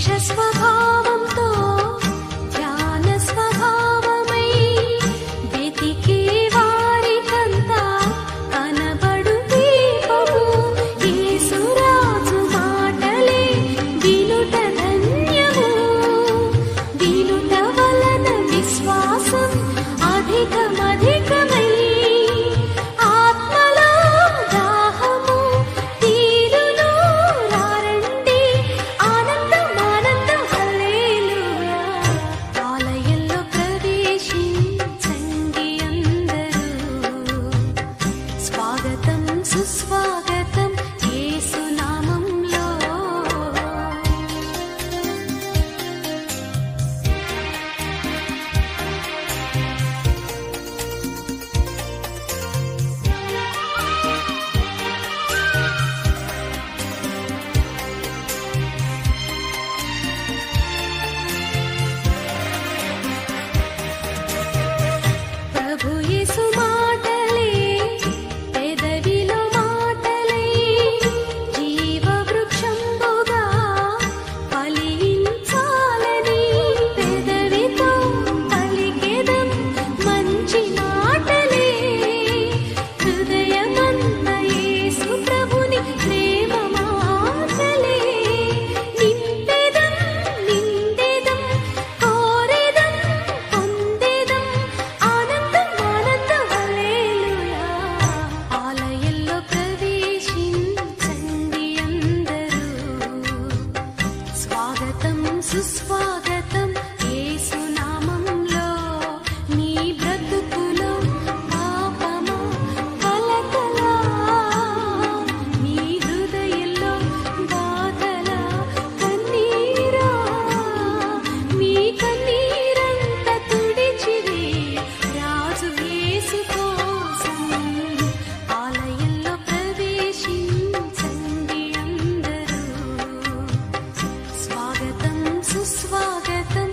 స్వభావంతో ధ్యాన స్వభావమై వెతికే వారికంతా కనబడు దీపము యేసురాజు మాటలే వినుట ధన్యము. వినుట వలన విశ్వాసం అధికమధికమై ఆత్మలో దాహము తీరును. రారండి ఆనందం ఆనందం హల్లెలూయా. ఆలయంలో ప్రవేశించండి అందరూ. స్వాగతం సుస్వాగతం యేసు నామంలో. ప్రభు యేసు మాటలే పెదవిలో మాటలై జీవ వృక్షంబుగా ఫలించాలని పెదవితో పలికెదం మంచి మాటలే. హృదయమంత యేసు ప్రభుని ప్రేమ మాటలే. నింపెదం నిండెదం కోరెదం పొందెదం ఆనందం ఆనందం హల్లెలూయా. ఆలయంలో ప్రవేశించండి అందరూ. స్వాగతం సుస్వాగతం యేసు నామంలో. నీ బ్రతుకులో పాపమా కలకలా, నీ హృదయంలో బాధలా కన్నీరా. నీ కన్నీరంత తుడిచివే రాజు యేసు కోసం. ఆలయంలో ప్రవేశించండి అందరూ. స్వాగతం సుస్వాగతం